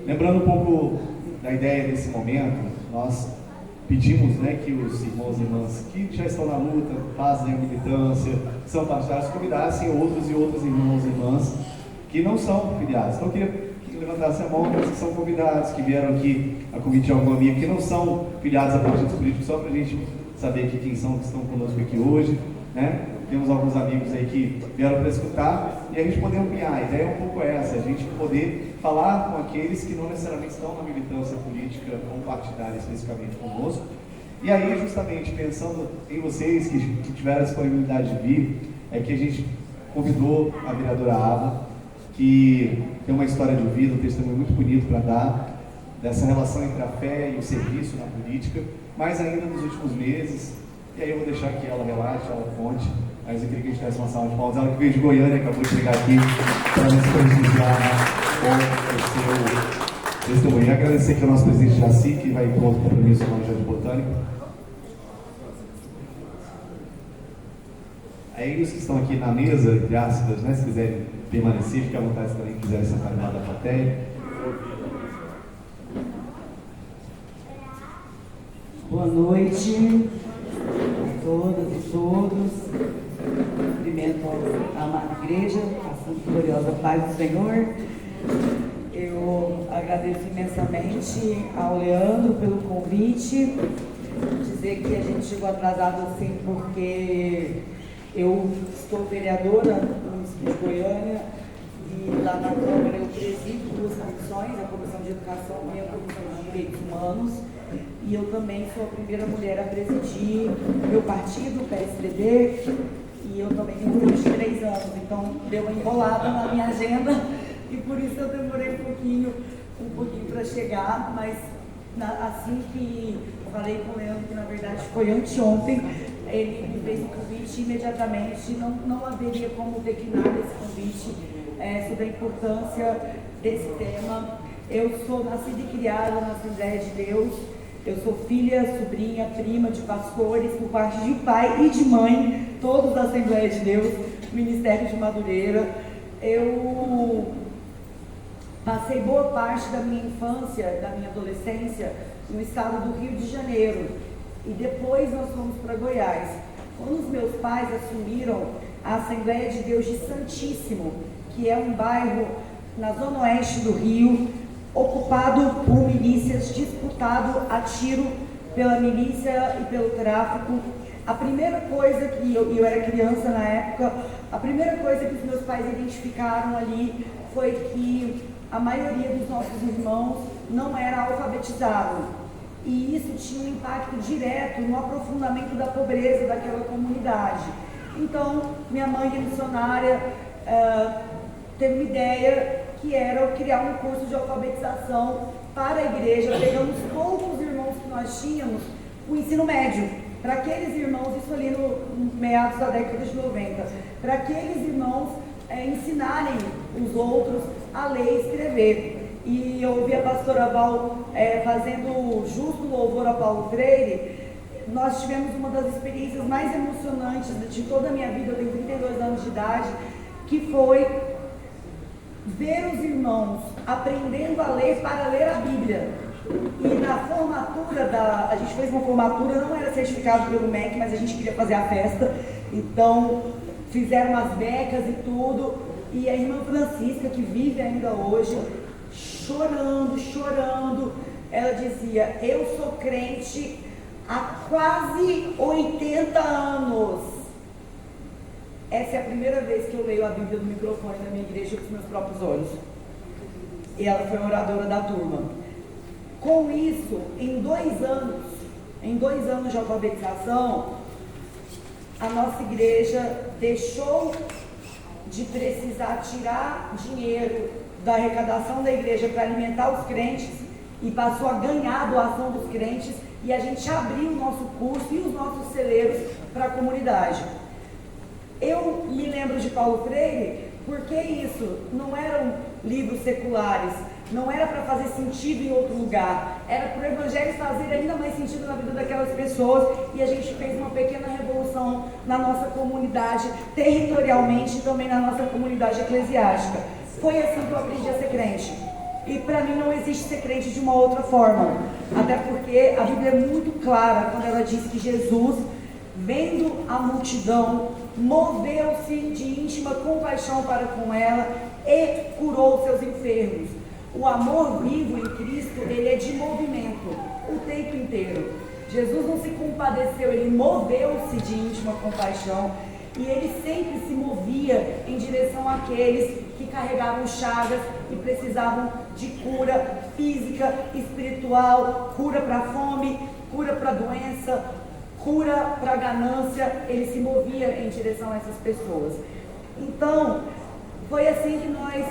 Lembrando um pouco da ideia desse momento, nós pedimos, né, que os irmãos e irmãs que já estão na luta, fazem a militância, são partidários, convidassem outros e outras irmãos e irmãs que não são filiados. Então eu queria que levantassem a mão, que são convidados, que vieram aqui a convite de algum amigo, que não são filiados a partidos políticos, só para a gente saber aqui quem são que estão conosco aqui hoje, né? Temos alguns amigos aí que vieram para escutar e a gente poder ampliar. A ideia é um pouco essa, a gente poder falar com aqueles que não necessariamente estão na militância política ou partidária especificamente conosco. E aí, justamente, pensando em vocês que tiveram a disponibilidade de vir, é que a gente convidou a vereadora Ava, que tem uma história de vida, um testemunho muito bonito para dar, dessa relação entre a fé e o serviço na política, mais ainda nos últimos meses. E aí eu vou deixar que ela relaxe, ela conte, mas eu queria que a gente tivesse uma salva de palmas. Ela que veio de Goiânia, acabou de chegar aqui para nos prestigiar com o seu testemunho. E agradecer aqui ao nosso presidente Jaci, que vai com outro compromisso no Jardim Botânico. Aí os que estão aqui na mesa, entre aspas, né, se quiserem permanecer, fiquem à vontade também, se quiserem sentar lá da plateia. Boa noite a todas e todos. Cumprimento a amada igreja, a Santa Gloriosa Paz do Senhor. Eu agradeço imensamente ao Leandro pelo convite. Dizer que a gente chegou atrasado assim porque eu estou vereadora no município de Goiânia e lá na Câmara eu presido duas comissões, a Comissão de Educação e a Comissão de Direitos Humanos. E eu também sou a primeira mulher a presidir meu partido, o PSDB, e eu também tenho 23 anos, então deu uma enrolada na minha agenda e por isso eu demorei um pouquinho para chegar, mas assim que eu falei com o Leandro, que na verdade foi anteontem, ele me fez o convite imediatamente, não haveria como declinar esse convite sobre a importância desse tema. Eu sou nascida e criada na Assembleia de Deus. Eu sou filha, sobrinha, prima de pastores, por parte de pai e de mãe, todos da Assembleia de Deus, Ministério de Madureira. Eu passei boa parte da minha infância, da minha adolescência, no estado do Rio de Janeiro. E depois nós fomos para Goiás. Quando os meus pais assumiram a Assembleia de Deus de Santíssimo, que é um bairro na zona oeste do Rio, ocupado por milícias, disputado a tiro pela milícia e pelo tráfico. A primeira coisa que eu era criança na época, a primeira coisa que os meus pais identificaram ali foi que a maioria dos nossos irmãos não era alfabetizado. E isso tinha um impacto direto no aprofundamento da pobreza daquela comunidade. Então, minha mãe, missionária, teve uma ideia que era criar um curso de alfabetização para a igreja, pegando os poucos irmãos que nós tínhamos, o ensino médio, para aqueles irmãos, isso ali no meados da década de 90, para aqueles irmãos ensinarem os outros a ler e escrever. E eu ouvi a pastora Val fazendo justo louvor a Paulo Freire. Nós tivemos uma das experiências mais emocionantes de toda a minha vida, eu tenho 32 anos de idade, que foi ver os irmãos aprendendo a ler para ler a Bíblia. E na formatura a gente fez uma formatura, não era certificado pelo MEC, mas a gente queria fazer a festa, então fizeram as becas e tudo, e a irmã Francisca, que vive ainda hoje, chorando, ela dizia: eu sou crente há quase 80 anos. Essa é a primeira vez que eu leio a Bíblia no microfone da minha igreja com os meus próprios olhos. E ela foi oradora da turma. Com isso, em 2 anos de alfabetização, a nossa igreja deixou de precisar tirar dinheiro da arrecadação da igreja para alimentar os crentes e passou a ganhar a doação dos crentes, e a gente abriu o nosso curso e os nossos celeiros para a comunidade. Eu me lembro de Paulo Freire porque isso não eram livros seculares, não era para fazer sentido em outro lugar, era para o evangelho fazer ainda mais sentido na vida daquelas pessoas, e a gente fez uma pequena revolução na nossa comunidade, territorialmente, e também na nossa comunidade eclesiástica. Foi assim que eu aprendi a ser crente. E para mim não existe ser crente de uma outra forma. Até porque a Bíblia é muito clara quando ela diz que Jesus, vendo a multidão, moveu-se de íntima compaixão para com ela e curou seus enfermos. O amor vivo em Cristo, ele é de movimento o tempo inteiro. Jesus não se compadeceu, ele moveu-se de íntima compaixão e ele sempre se movia em direção àqueles que carregavam chagas e precisavam de cura física, espiritual, cura para a fome, cura para a doença, cura para a ganância. Ele se movia em direção a essas pessoas. Então, foi assim que nós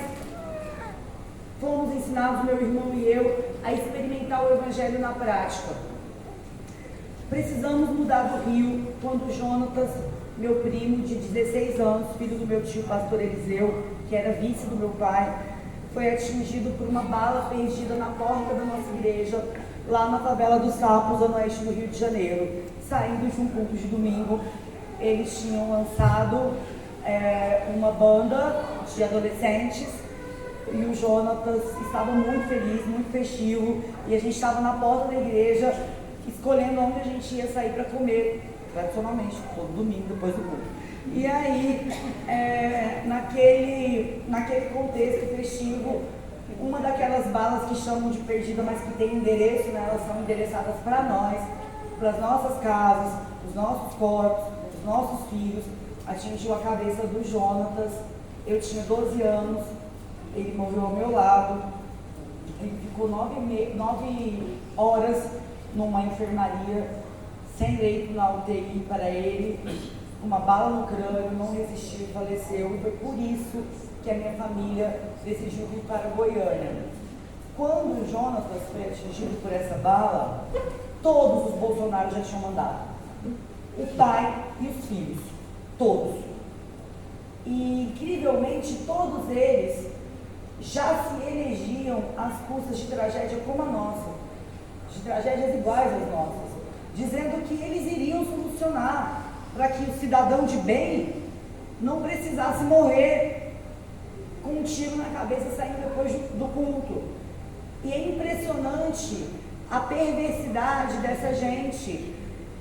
fomos ensinados, meu irmão e eu, a experimentar o Evangelho na prática. Precisamos mudar do Rio quando Jonatas, meu primo de 16 anos, filho do meu tio pastor Eliseu, que era vice do meu pai, foi atingido por uma bala perdida na porta da nossa igreja, lá na favela dos Sapos, zona oeste do Rio de Janeiro. Saindo de um culto de domingo, eles tinham lançado uma banda de adolescentes e o Jonatas estava muito feliz, muito festivo, e a gente estava na porta da igreja escolhendo onde a gente ia sair para comer, tradicionalmente, todo domingo depois do culto. E aí, naquele contexto festivo, uma daquelas balas que chamam de perdida, mas que tem endereço, né, elas são endereçadas para nós, para as nossas casas, os nossos corpos, os nossos filhos, atingiu a cabeça do Jonatas. Eu tinha 12 anos, ele morreu ao meu lado, ele ficou 9 horas numa enfermaria, sem leito na UTI para ele, uma bala no crânio, não resistiu e faleceu, e foi por isso que a minha família decidiu vir para Goiânia. Quando o Jonatas foi atingido por essa bala, todos os Bolsonaros já tinham mandado, o pai e os filhos, todos. E incrivelmente todos eles já se elegiam às custas de tragédia como a nossa, de tragédias iguais às nossas, dizendo que eles iriam solucionar para que o cidadão de bem não precisasse morrer com um tiro na cabeça saindo depois do culto. E é impressionante a perversidade dessa gente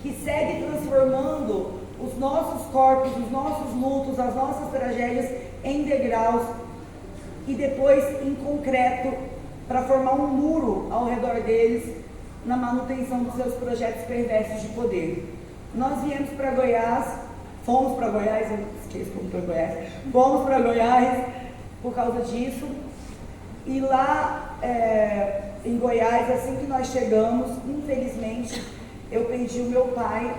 que segue transformando os nossos corpos, os nossos lutos, as nossas tragédias em degraus e depois em concreto para formar um muro ao redor deles na manutenção dos seus projetos perversos de poder. Nós viemos para Goiás, fomos para Goiás, eu esqueço como foi Goiás, fomos para Goiás por causa disso, e lá em Goiás, assim que nós chegamos, infelizmente, eu perdi o meu pai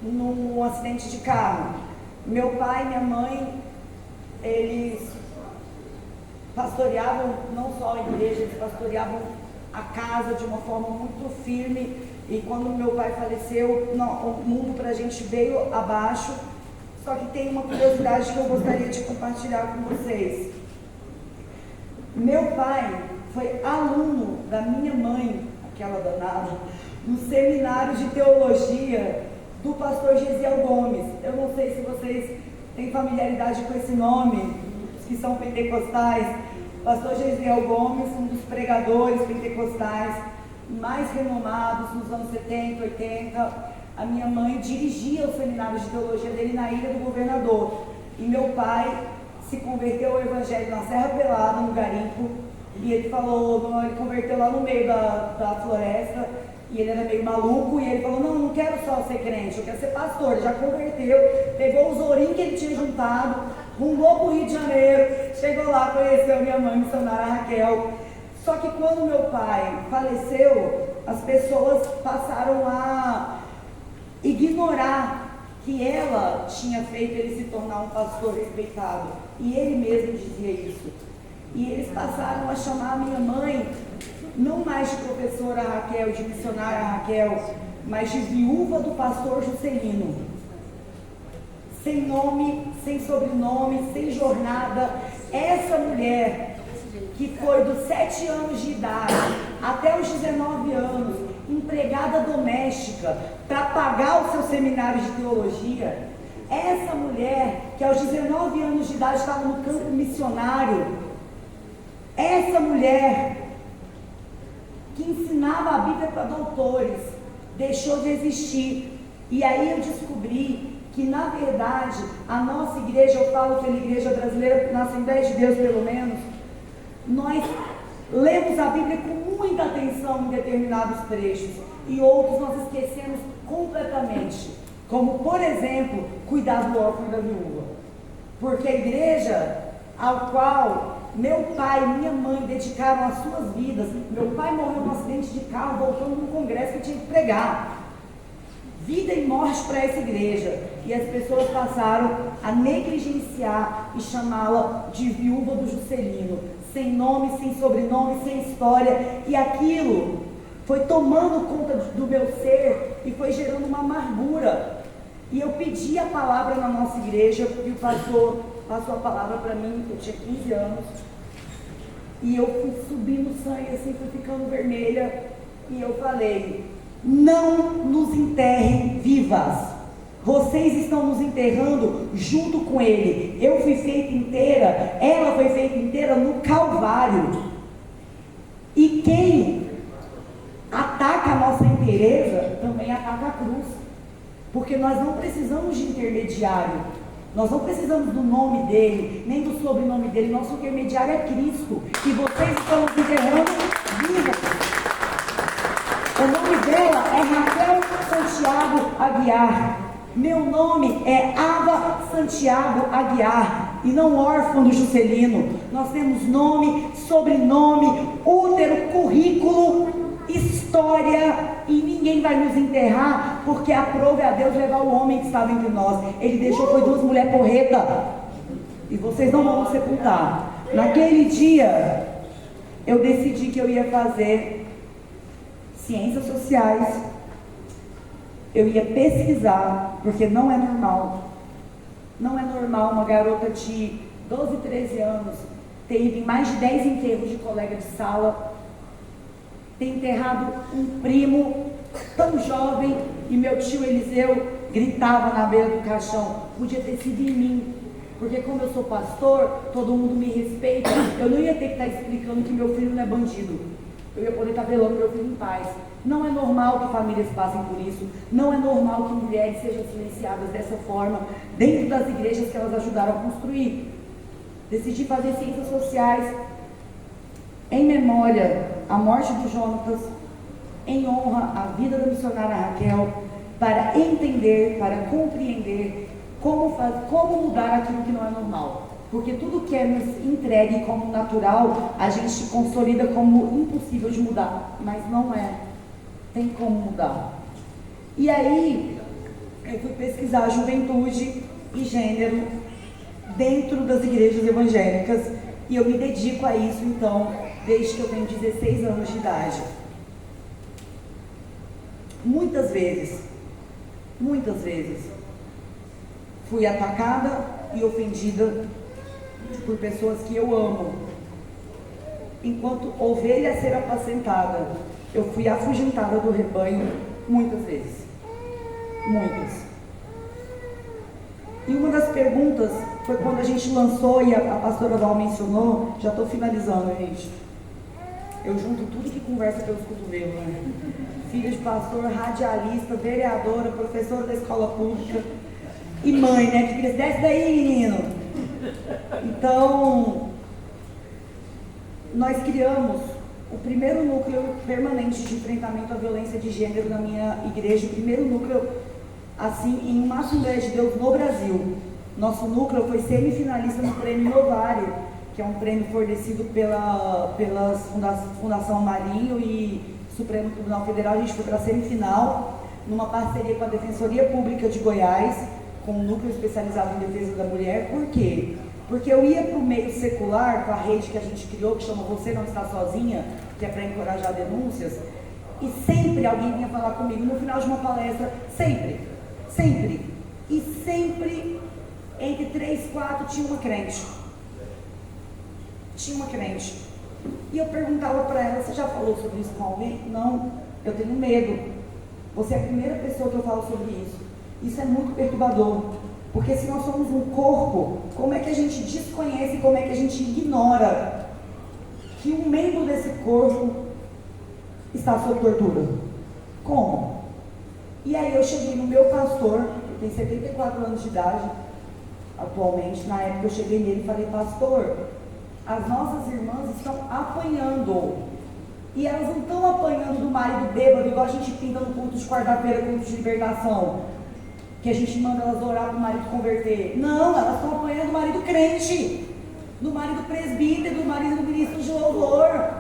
num acidente de carro. Meu pai e minha mãe, eles pastoreavam não só a igreja, eles pastoreavam a casa de uma forma muito firme, e quando meu pai faleceu, o mundo para a gente veio abaixo. Só que tem uma curiosidade que eu gostaria de compartilhar com vocês. Meu pai foi aluno da minha mãe, aquela danada, no seminário de teologia do pastor Gesiel Gomes. Eu não sei se vocês têm familiaridade com esse nome, os que são pentecostais. Pastor Gesiel Gomes, um dos pregadores pentecostais mais renomados nos anos 70, 80. A minha mãe dirigia o seminário de teologia dele na Ilha do Governador. E meu pai se converteu ao Evangelho na Serra Pelada, no garimpo. E ele falou, ele converteu lá no meio da floresta, e ele era meio maluco, e ele falou, não quero só ser crente, eu quero ser pastor. Ele já converteu, pegou os ourinhos que ele tinha juntado, rumou para o Rio de Janeiro, chegou lá, conheceu minha mãe, missionária Raquel. Só que quando meu pai faleceu, as pessoas passaram a ignorar que ela tinha feito ele se tornar um pastor respeitado, e ele mesmo dizia isso. E eles passaram a chamar a minha mãe não mais de professora Raquel, de missionária Raquel, mas de viúva do pastor Juscelino. Sem nome, sem sobrenome, sem jornada. Essa mulher que foi dos 7 anos de idade até os 19 anos, empregada doméstica, para pagar o seu seminário de teologia, essa mulher que aos 19 anos de idade estava no campo missionário, essa mulher ensinava a Bíblia para doutores, deixou de existir. E aí eu descobri que, na verdade, a nossa igreja, eu falo pela igreja brasileira, na Assembleia de Deus pelo menos, nós lemos a Bíblia com muita atenção em determinados trechos, e outros nós esquecemos completamente, como, por exemplo, cuidar do órfão e da viúva. Porque a igreja ao qual meu pai e minha mãe dedicaram as suas vidas, meu pai morreu num acidente de carro voltando num congresso que eu tinha que pregar, vida e morte para essa igreja, e as pessoas passaram a negligenciar e chamá-la de viúva do Juscelino, sem nome, sem sobrenome, sem história, e aquilo foi tomando conta do meu ser e foi gerando uma amargura. E eu pedi a palavra na nossa igreja, e o pastor passou a palavra para mim, eu tinha 15 anos, e eu fui subindo sangue assim, fui ficando vermelha, e eu falei: não nos enterrem vivas, vocês estão nos enterrando junto com ele. Eu fui feita inteira, ela foi feita inteira no Calvário, e quem ataca a nossa inteireza também ataca a cruz, porque nós não precisamos de intermediário, nós não precisamos do nome dele, nem do sobrenome dele, nosso intermediário é Cristo, e vocês estão nos enterrando vivos. O nome dela é Raquel Santiago Aguiar, meu nome é Ava Santiago Aguiar, e não órfão do Juscelino. Nós temos nome, sobrenome, útero, currículo, história, e ninguém vai nos enterrar, porque aprove a Deus levar o homem que estava entre nós. Ele deixou, foi 2 mulheres porreta, e vocês não vão nos sepultar. Naquele dia eu decidi que eu ia fazer ciências sociais, eu ia pesquisar, porque não é normal uma garota de 12, 13 anos ter ido em mais de 10 enterros de colega de sala, ter enterrado um primo tão jovem, e meu tio Eliseu gritava na beira do caixão: podia ter sido em mim, porque como eu sou pastor, todo mundo me respeita, eu não ia ter que estar explicando que meu filho não é bandido, eu ia poder estar velando meu filho em paz. Não é normal que famílias passem por isso, não é normal que mulheres sejam silenciadas dessa forma, dentro das igrejas que elas ajudaram a construir. Decidi fazer ciências sociais, em memória à morte do Jonatas, em honra à vida da missionária Raquel, para entender, para compreender como mudar aquilo que não é normal. Porque tudo que é nos entregue como natural, a gente consolida como impossível de mudar, mas não é, tem como mudar. E aí, eu fui pesquisar juventude e gênero dentro das igrejas evangélicas, e eu me dedico a isso, então, desde que eu tenho 16 anos de idade. Muitas vezes, fui atacada e ofendida por pessoas que eu amo. Enquanto ovelha a ser apacentada, eu fui afugentada do rebanho muitas vezes. Muitas. E uma das perguntas foi quando a gente lançou, e a pastora Val mencionou, já estou finalizando, gente. Eu junto tudo que conversa pelos cotovelos, né? Filha de pastor, radialista, vereadora, professora da escola pública e mãe, né? Que diz: desce daí, menino. Então, nós criamos o primeiro núcleo permanente de enfrentamento à violência de gênero na minha igreja, o primeiro núcleo, assim, em uma Assembleia de Deus no Brasil. Nosso núcleo foi semifinalista no Prêmio Novário, que é um prêmio fornecido pela Fundação Marinho e Supremo Tribunal Federal. A gente foi para a semifinal, numa parceria com a Defensoria Pública de Goiás, com um núcleo especializado em defesa da mulher. Por quê? Porque eu ia para o meio secular, com a rede que a gente criou, que chama Você Não Está Sozinha, que é para encorajar denúncias, e sempre alguém vinha falar comigo no final de uma palestra, sempre, e sempre, entre 3, 4, tinha uma crente. E eu perguntava para ela: você já falou sobre isso com alguém? Não, eu tenho medo. Você é a primeira pessoa que eu falo sobre isso. Isso é muito perturbador, porque se nós somos um corpo, como é que a gente desconhece, como é que a gente ignora que um membro desse corpo está sob tortura. Como? E aí eu cheguei no meu pastor, que tem 74 anos de idade, atualmente. Na época eu cheguei nele e falei: pastor, as nossas irmãs estão apanhando, e elas não estão apanhando do marido bêbado, igual a gente pinta no culto de quarta-feira, culto de libertação, que a gente manda elas orar para o marido converter. Não, elas estão apanhando do marido crente, do marido presbítero, do marido ministro de louvor,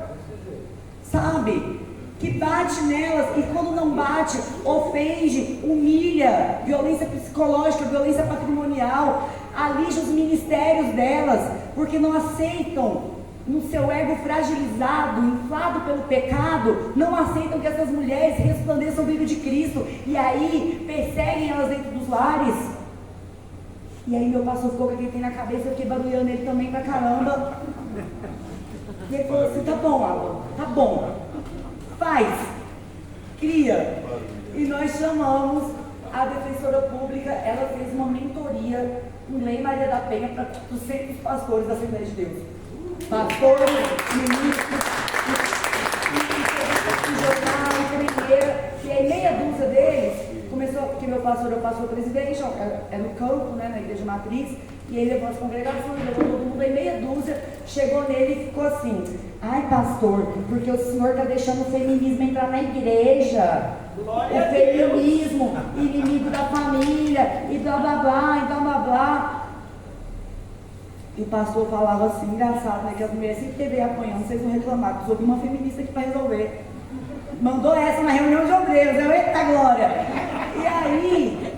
sabe? Que bate nelas, e quando não bate, ofende, humilha, violência psicológica, violência patrimonial, alija os ministérios delas, porque não aceitam, no seu ego fragilizado, inflado pelo pecado, não aceitam que essas mulheres resplandeçam o brilho de Cristo, e aí perseguem elas dentro dos lares. E aí meu pastor ficou com aquele tem na cabeça, eu fiquei barulhando ele também pra caramba. E ele falou assim: tá bom, Alan, tá bom, faz, cria. E nós chamamos a defensora pública, ela fez uma mentoria em Lei Maria da Penha para 200 pastores da Assembleia de Deus. Pastores, ministros, jornal, enfermeira, e aí meia dúzia deles começou, porque meu pastor é o pastor presidente, é no campo, né, na igreja matriz, e ele levou as congregações, levou todo mundo, aí meia dúzia chegou nele e ficou assim: ai pastor, porque o senhor está deixando o feminismo entrar na igreja, o feminismo, inimigo da família, e blá blá blá, e blá blá blá. E o pastor falava assim, engraçado, né, que as mulheres sempre teve apanhando, vocês vão reclamar, que soube uma feminista aqui para resolver. Mandou essa na reunião de obreiros, eita glória! E aí,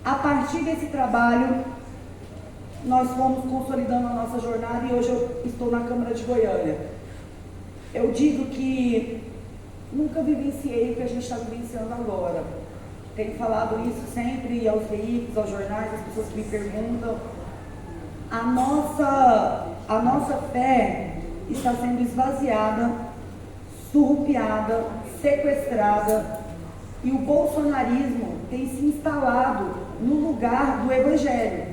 a partir desse trabalho, nós fomos consolidando a nossa jornada, e hoje eu estou na Câmara de Goiânia. Eu digo que nunca vivenciei o que a gente está vivenciando agora. Tenho falado isso sempre aos veículos, aos jornais, às pessoas que me perguntam. A nossa fé está sendo esvaziada, surrupiada, sequestrada, e o bolsonarismo tem se instalado no lugar do Evangelho,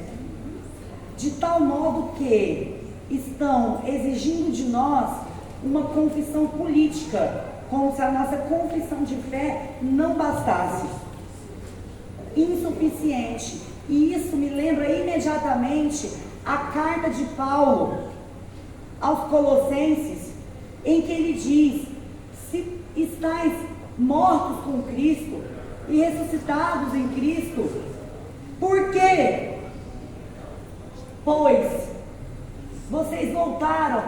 de tal modo que estão exigindo de nós uma confissão política, como se a nossa confissão de fé não bastasse. Insuficiente. E isso me lembra imediatamente a carta de Paulo aos Colossenses, em que ele diz: se estáis mortos com Cristo e ressuscitados em Cristo, por quê? Pois vocês voltaram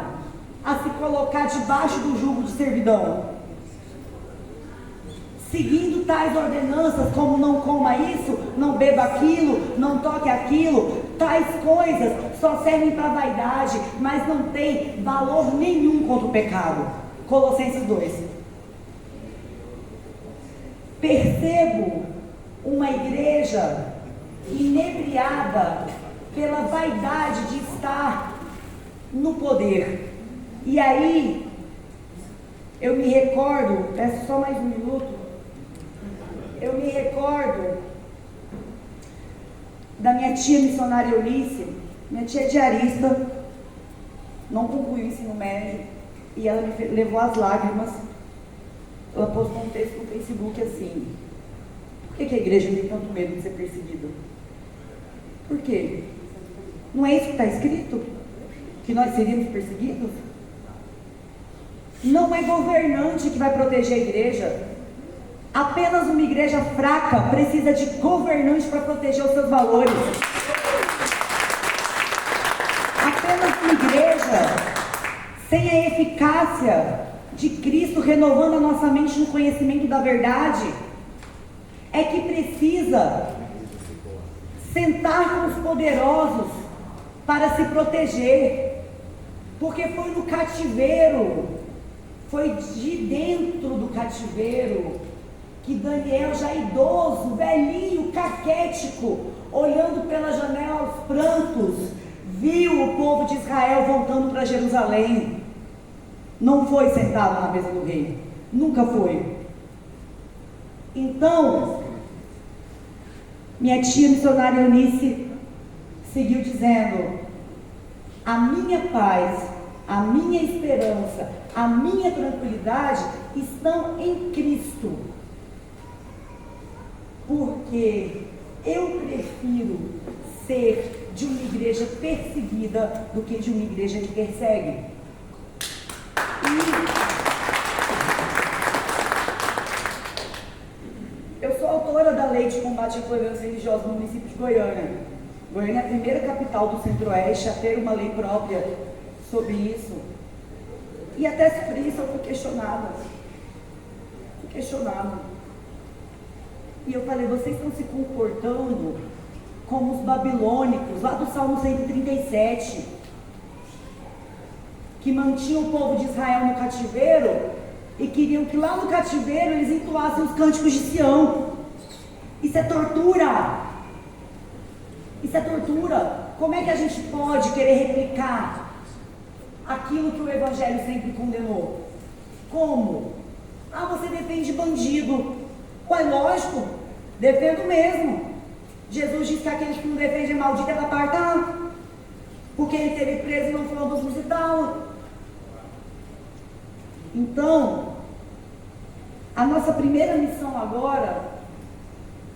a se colocar debaixo do jugo de servidão, seguindo tais ordenanças como não coma isso, não beba aquilo, não toque aquilo. Tais coisas só servem para vaidade, mas não tem valor nenhum contra o pecado. Colossenses 2. Percebo uma igreja inebriada pela vaidade de estar no poder. E aí, eu me recordo, peço só mais um minuto, eu me recordo da minha tia missionária Eunice. Minha tia é diarista, não concluiu o ensino médio, e ela me levou às lágrimas. Ela postou um texto no Facebook assim: por que a igreja tem tanto medo de ser perseguida? Por quê? Não é isso que está escrito? Que nós seríamos perseguidos? Não é governante que vai proteger a igreja. Apenas uma igreja fraca precisa de governante para proteger os seus valores. Apenas uma igreja sem a eficácia de Cristo renovando a nossa mente no conhecimento da verdade é que precisa sentar com os poderosos para se proteger, porque foi no cativeiro, foi de dentro do cativeiro que Daniel, já idoso, velhinho, caquético, olhando pela janela aos prantos, viu o povo de Israel voltando para Jerusalém. Não foi sentado na mesa do rei, nunca foi. Então, minha tia missionária Eunice seguiu dizendo: a minha paz, a minha esperança, a minha tranquilidade estão em Cristo. Porque eu prefiro ser de uma igreja perseguida do que de uma igreja que persegue. Eu sou autora da Lei de Combate à Intolerância Religiosa no município de Goiânia. Goiânia é a primeira capital do Centro-Oeste a ter uma lei própria sobre isso. E até sobre isso eu fui questionada. E eu falei, vocês estão se comportando como os babilônicos, lá do Salmo 137, que mantinham o povo de Israel no cativeiro e queriam que lá no cativeiro eles entoassem os cânticos de Sião. Isso é tortura. Isso é tortura. Como é que a gente pode querer replicar aquilo que o Evangelho sempre condenou? Como? Ah, você defende bandido. Ué, lógico, defendo mesmo. Jesus disse que aquele que não defende é maldito, é da apartar, porque ele esteve preso e não fomos visitá-lo. Então, a nossa primeira missão agora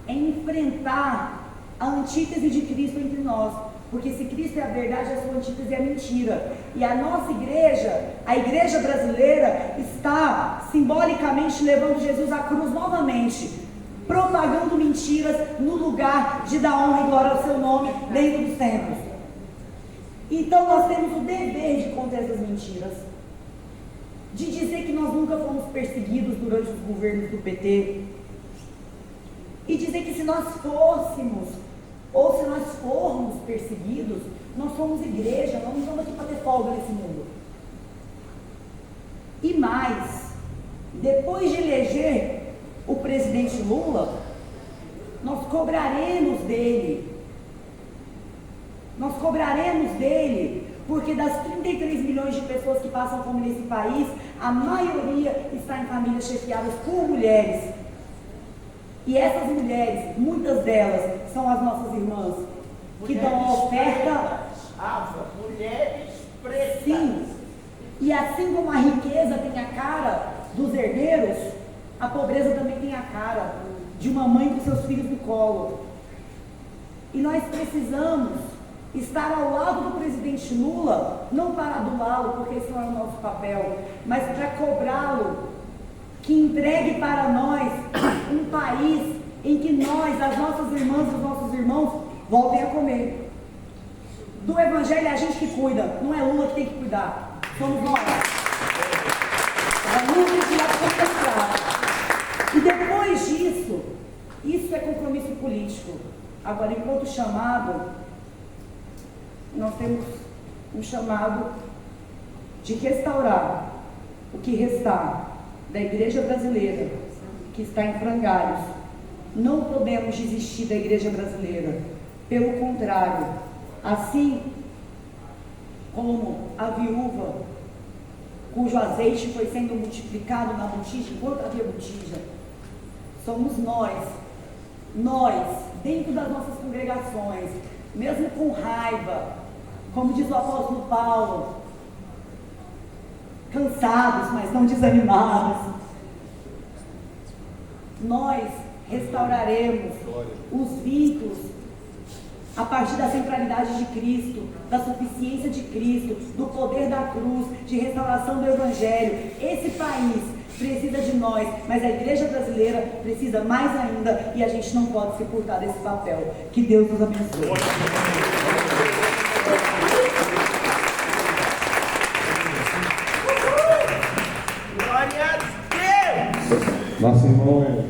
é enfrentar a antítese de Cristo entre nós. Porque se Cristo é a verdade, a sua antítese é a mentira. E a nossa igreja, a igreja brasileira, está simbolicamente levando Jesus à cruz novamente, propagando mentiras no lugar de dar honra e glória ao seu nome dentro dos templos. Então nós temos o dever de contar essas mentiras, de dizer que nós nunca fomos perseguidos durante os governos do PT, e dizer que se nós fôssemos, ou se nós formos perseguidos, nós somos igreja, nós não estamos aqui para ter folga nesse mundo. E mais, depois de eleger o presidente Lula, nós cobraremos dele, porque das 33 milhões de pessoas que passam fome nesse país, a maioria está em famílias chefiadas por mulheres. E essas mulheres, muitas delas, são as nossas irmãs, que dão a oferta. Mulheres pretas. Sim. E assim como a riqueza tem a cara dos herdeiros, a pobreza também tem a cara de uma mãe com seus filhos no colo. E nós precisamos estar ao lado do presidente Lula, não para adulá-lo, porque esse não é o nosso papel, mas para cobrá-lo que entregue para nós um país em que nós, as nossas irmãs e os nossos irmãos, voltem a comer. Do Evangelho é a gente que cuida, não é Lula que tem que cuidar, somos nós. É Lula que vai contestar. E depois disso, isso é compromisso político. Agora, enquanto chamado, nós temos um chamado de restaurar o que restar da igreja brasileira, que está em frangalhos. Não podemos desistir da igreja brasileira. Pelo contrário, assim como a viúva, cujo azeite foi sendo multiplicado na botija, enquanto havia botija, somos nós, dentro das nossas congregações, mesmo com raiva, como diz o apóstolo Paulo, cansados, mas não desanimados, nós restauraremos os vínculos a partir da centralidade de Cristo, da suficiência de Cristo, do poder da cruz, de restauração do Evangelho. Esse país precisa de nós, mas a igreja brasileira precisa mais ainda, e a gente não pode se furtar desse papel. Que Deus nos abençoe. Glória a Deus! Nosso irmão